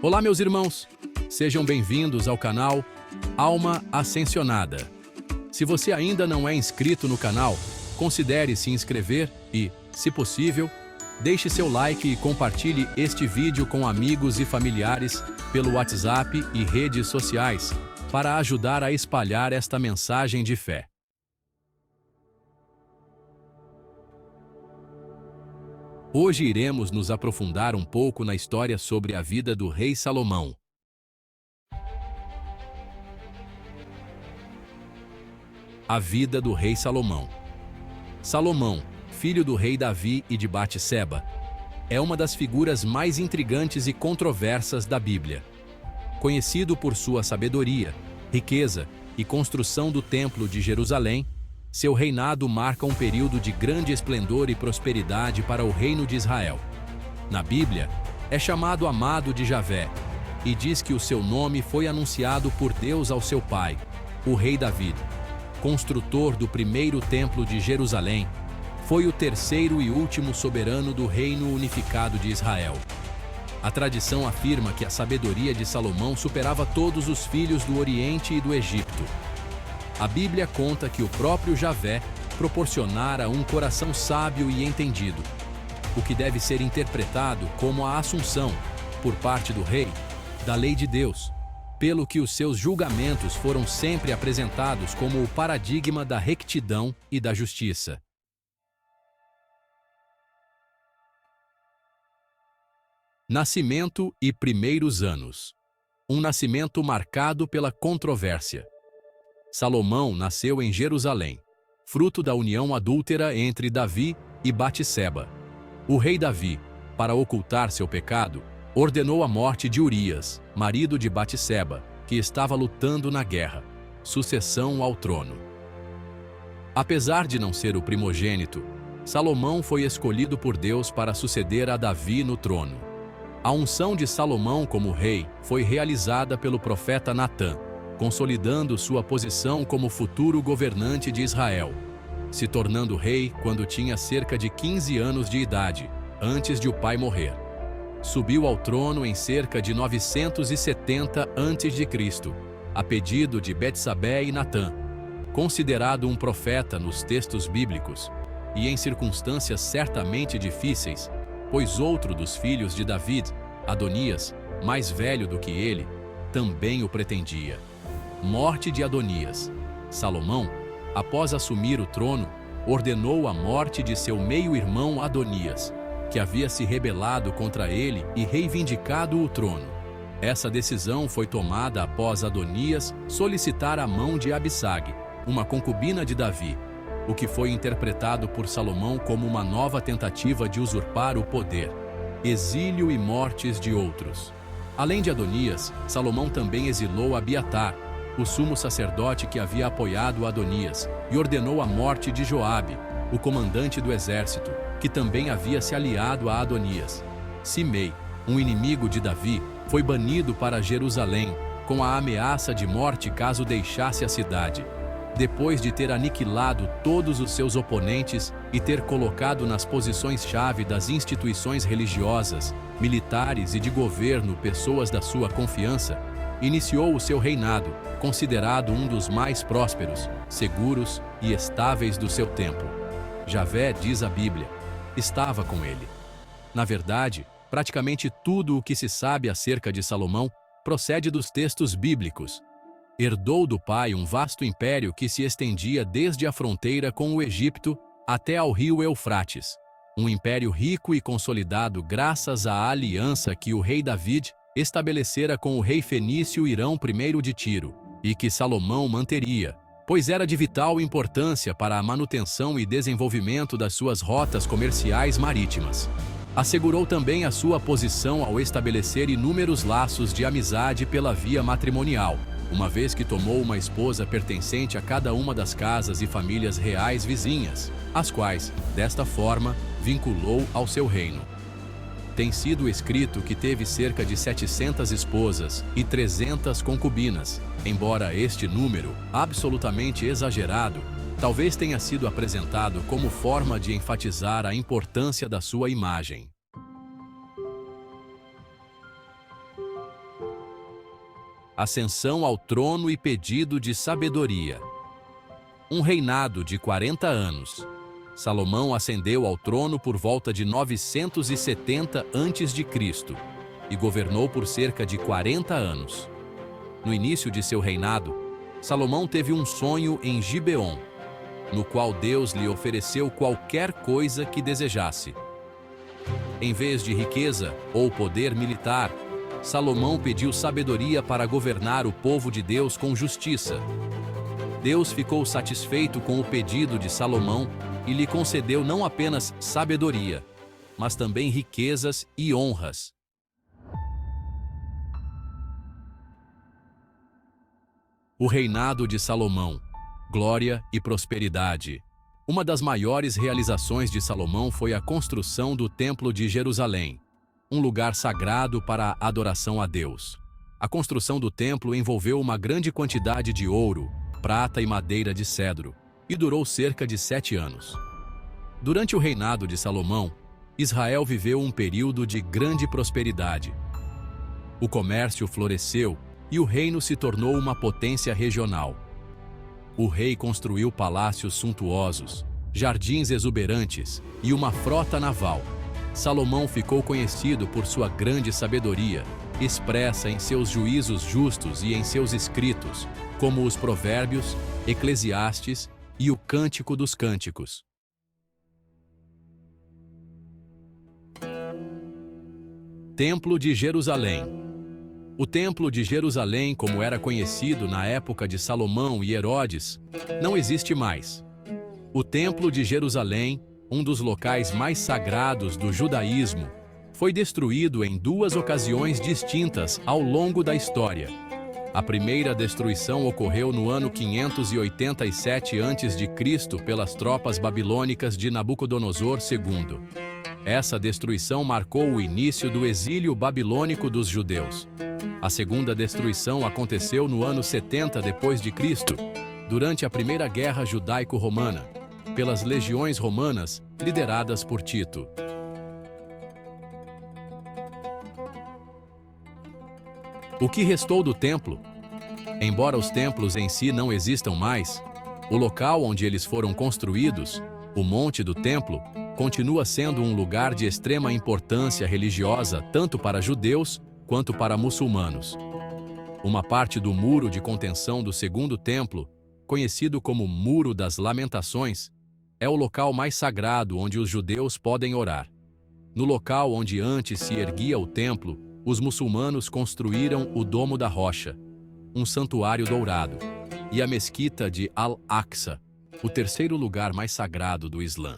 Olá, meus irmãos! Sejam bem-vindos ao canal Alma Ascensionada. Se você ainda não é inscrito no canal, considere se inscrever e, se possível, deixe seu like e compartilhe este vídeo com amigos e familiares pelo WhatsApp e redes sociais para ajudar a espalhar esta mensagem de fé. Hoje iremos nos aprofundar um pouco na história sobre a vida do rei Salomão. A vida do rei Salomão. Salomão, filho do rei Davi e de Batseba, é uma das figuras mais intrigantes e controversas da Bíblia. Conhecido por sua sabedoria, riqueza e construção do Templo de Jerusalém, seu reinado marca um período de grande esplendor e prosperidade para o reino de Israel. Na Bíblia, é chamado amado de Javé, e diz que o seu nome foi anunciado por Deus ao seu pai, o rei Davi. Construtor do primeiro templo de Jerusalém, foi o terceiro e último soberano do reino unificado de Israel. A tradição afirma que a sabedoria de Salomão superava todos os filhos do Oriente e do Egito. A Bíblia conta que o próprio Javé proporcionara um coração sábio e entendido, o que deve ser interpretado como a assunção, por parte do rei, da lei de Deus, pelo que os seus julgamentos foram sempre apresentados como o paradigma da rectidão e da justiça. Nascimento e primeiros anos. Um nascimento marcado pela controvérsia. Salomão nasceu em Jerusalém, fruto da união adúltera entre Davi e Batseba. O rei Davi, para ocultar seu pecado, ordenou a morte de Urias, marido de Batseba, que estava lutando na guerra, sucessão ao trono. Apesar de não ser o primogênito, Salomão foi escolhido por Deus para suceder a Davi no trono. A unção de Salomão como rei foi realizada pelo profeta Natã, consolidando sua posição como futuro governante de Israel, se tornando rei quando tinha cerca de 15 anos de idade, antes de o pai morrer. Subiu ao trono em cerca de 970 a.C., a pedido de Betsabé e Natã, considerado um profeta nos textos bíblicos, e em circunstâncias certamente difíceis, pois outro dos filhos de Davi, Adonias, mais velho do que ele, também o pretendia. Morte de Adonias. Salomão, após assumir o trono, ordenou a morte de seu meio-irmão Adonias, que havia se rebelado contra ele e reivindicado o trono. Essa decisão foi tomada após Adonias solicitar a mão de Abissag, uma concubina de Davi, o que foi interpretado por Salomão como uma nova tentativa de usurpar o poder, exílio e mortes de outros. Além de Adonias, Salomão também exilou Abiatar, o sumo sacerdote que havia apoiado Adonias, e ordenou a morte de Joabe, o comandante do exército, que também havia se aliado a Adonias. Simei, um inimigo de Davi, foi banido para Jerusalém, com a ameaça de morte caso deixasse a cidade. Depois de ter aniquilado todos os seus oponentes e ter colocado nas posições-chave das instituições religiosas, militares e de governo pessoas da sua confiança, iniciou o seu reinado, considerado um dos mais prósperos, seguros e estáveis do seu tempo. Javé, diz a Bíblia, estava com ele. Na verdade, praticamente tudo o que se sabe acerca de Salomão procede dos textos bíblicos. Herdou do pai um vasto império que se estendia desde a fronteira com o Egito até ao rio Eufrates. Um império rico e consolidado graças à aliança que o rei Davi estabelecera com o rei fenício Hirão I de Tiro, e que Salomão manteria, pois era de vital importância para a manutenção e desenvolvimento das suas rotas comerciais marítimas. Assegurou também a sua posição ao estabelecer inúmeros laços de amizade pela via matrimonial, uma vez que tomou uma esposa pertencente a cada uma das casas e famílias reais vizinhas, as quais, desta forma, vinculou ao seu reino. Tem sido escrito que teve cerca de 700 esposas e 300 concubinas, embora este número, absolutamente exagerado, talvez tenha sido apresentado como forma de enfatizar a importância da sua imagem. ascensão ao trono e pedido de sabedoria. Um reinado de 40 anos. Salomão ascendeu ao trono por volta de 970 a.C. e governou por cerca de 40 anos. No início de seu reinado, Salomão teve um sonho em Gibeon, no qual Deus lhe ofereceu qualquer coisa que desejasse. Em vez de riqueza ou poder militar, Salomão pediu sabedoria para governar o povo de Deus com justiça. Deus ficou satisfeito com o pedido de Salomão e lhe concedeu não apenas sabedoria, mas também riquezas e honras. O reinado de Salomão, glória e prosperidade. Uma das maiores realizações de Salomão foi a construção do Templo de Jerusalém, um lugar sagrado para a adoração a Deus. A construção do templo envolveu uma grande quantidade de ouro, prata e madeira de cedro, e durou cerca de 7 anos. Durante o reinado de Salomão, Israel viveu um período de grande prosperidade. O comércio floresceu e o reino se tornou uma potência regional. O rei construiu palácios suntuosos, jardins exuberantes e uma frota naval. Salomão ficou conhecido por sua grande sabedoria, expressa em seus juízos justos e em seus escritos, como os Provérbios, Eclesiastes e o Cântico dos Cânticos. Templo de Jerusalém. O Templo de Jerusalém, como era conhecido na época de Salomão e Herodes, não existe mais. O Templo de Jerusalém, um dos locais mais sagrados do judaísmo, foi destruído em 2 ocasiões distintas ao longo da história. A primeira destruição ocorreu no ano 587 a.C. pelas tropas babilônicas de Nabucodonosor II. Essa destruição marcou o início do exílio babilônico dos judeus. A segunda destruição aconteceu no ano 70 d.C., durante a Primeira Guerra Judaico-Romana, pelas legiões romanas lideradas por Tito. O que restou do templo? Embora os templos em si não existam mais, o local onde eles foram construídos, o Monte do Templo, continua sendo um lugar de extrema importância religiosa tanto para judeus quanto para muçulmanos. Uma parte do muro de contenção do Segundo Templo, conhecido como Muro das Lamentações, é o local mais sagrado onde os judeus podem orar. No local onde antes se erguia o templo, os muçulmanos construíram o Domo da Rocha, um santuário dourado, e a Mesquita de Al-Aqsa, o terceiro lugar mais sagrado do Islã.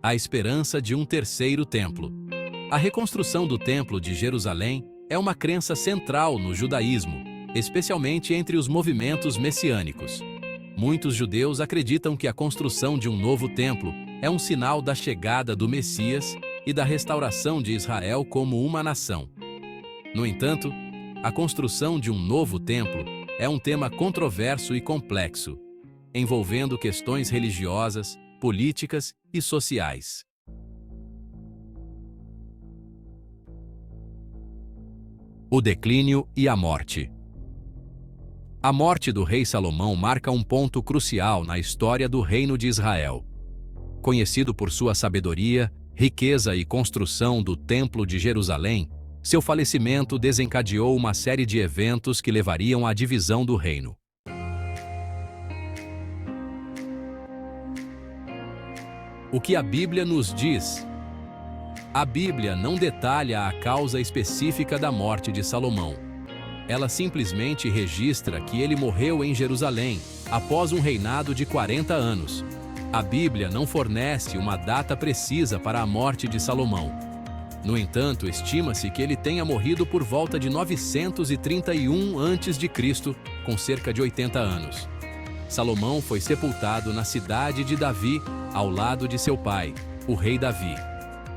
A esperança de um terceiro templo. A reconstrução do Templo de Jerusalém é uma crença central no judaísmo, especialmente entre os movimentos messiânicos. Muitos judeus acreditam que a construção de um novo templo é um sinal da chegada do Messias e da restauração de Israel como uma nação. No entanto, a construção de um novo templo é um tema controverso e complexo, envolvendo questões religiosas, políticas e sociais. O declínio e a morte. A morte do rei Salomão marca um ponto crucial na história do reino de Israel. Conhecido por sua sabedoria, riqueza e construção do Templo de Jerusalém, seu falecimento desencadeou uma série de eventos que levariam à divisão do reino. O que a Bíblia nos diz? A Bíblia não detalha a causa específica da morte de Salomão. Ela simplesmente registra que ele morreu em Jerusalém, após um reinado de 40 anos. A Bíblia não fornece uma data precisa para a morte de Salomão. No entanto, estima-se que ele tenha morrido por volta de 931 a.C., com cerca de 80 anos. Salomão foi sepultado na cidade de Davi, ao lado de seu pai, o rei Davi.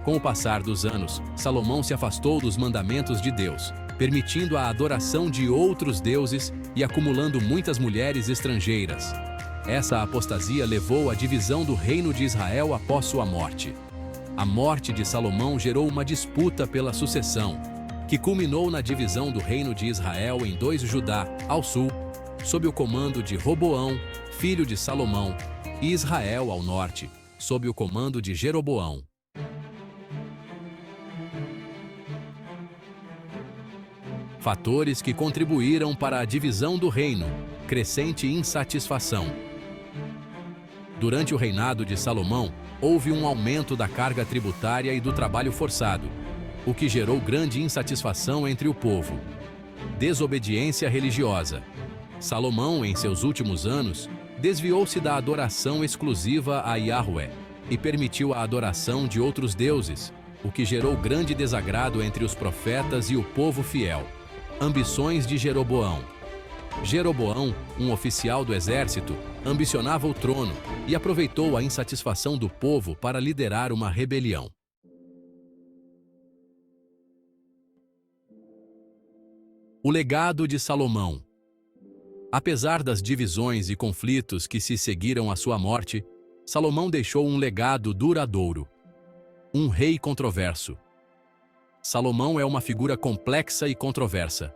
Com o passar dos anos, Salomão se afastou dos mandamentos de Deus, permitindo a adoração de outros deuses e acumulando muitas mulheres estrangeiras. Essa apostasia levou à divisão do reino de Israel após sua morte. A morte de Salomão gerou uma disputa pela sucessão, que culminou na divisão do reino de Israel em dois: Judá, ao sul, sob o comando de Roboão, filho de Salomão, e Israel ao norte, sob o comando de Jeroboão. Fatores que contribuíram para a divisão do reino: crescente insatisfação. Durante o reinado de Salomão, houve um aumento da carga tributária e do trabalho forçado, o que gerou grande insatisfação entre o povo. Desobediência religiosa. Salomão, em seus últimos anos, desviou-se da adoração exclusiva a Yahweh e permitiu a adoração de outros deuses, o que gerou grande desagrado entre os profetas e o povo fiel. Ambições de Jeroboão. Jeroboão, um oficial do exército, ambicionava o trono e aproveitou a insatisfação do povo para liderar uma rebelião. O legado de Salomão. Apesar das divisões e conflitos que se seguiram à sua morte, Salomão deixou um legado duradouro. Um rei controverso. Salomão é uma figura complexa e controversa.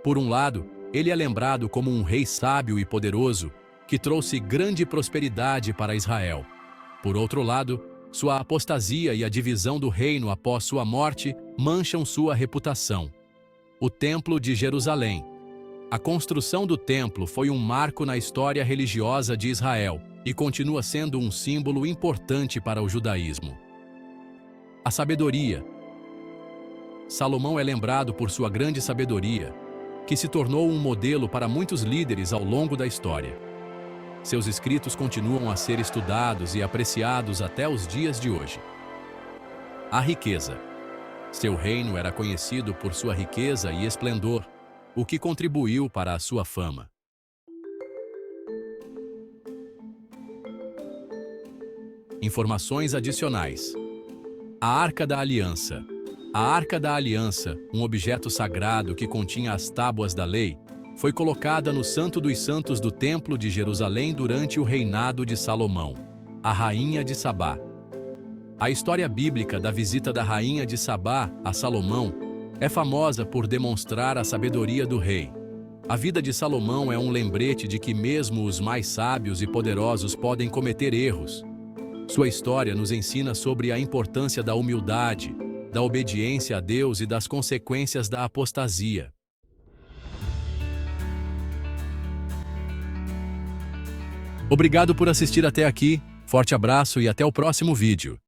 Por um lado, ele é lembrado como um rei sábio e poderoso, que trouxe grande prosperidade para Israel. Por outro lado, sua apostasia e a divisão do reino após sua morte mancham sua reputação. O Templo de Jerusalém. A construção do templo foi um marco na história religiosa de Israel e continua sendo um símbolo importante para o judaísmo. A sabedoria. Salomão é lembrado por sua grande sabedoria, que se tornou um modelo para muitos líderes ao longo da história. Seus escritos continuam a ser estudados e apreciados até os dias de hoje. A riqueza. Seu reino era conhecido por sua riqueza e esplendor, o que contribuiu para a sua fama. Informações adicionais. A Arca da Aliança. A Arca da Aliança, um objeto sagrado que continha as tábuas da lei, foi colocada no Santo dos Santos do Templo de Jerusalém durante o reinado de Salomão, a Rainha de Sabá. A história bíblica da visita da Rainha de Sabá a Salomão é famosa por demonstrar a sabedoria do rei. A vida de Salomão é um lembrete de que mesmo os mais sábios e poderosos podem cometer erros. Sua história nos ensina sobre a importância da humildade, da obediência a Deus e das consequências da apostasia. Obrigado por assistir até aqui, forte abraço e até o próximo vídeo.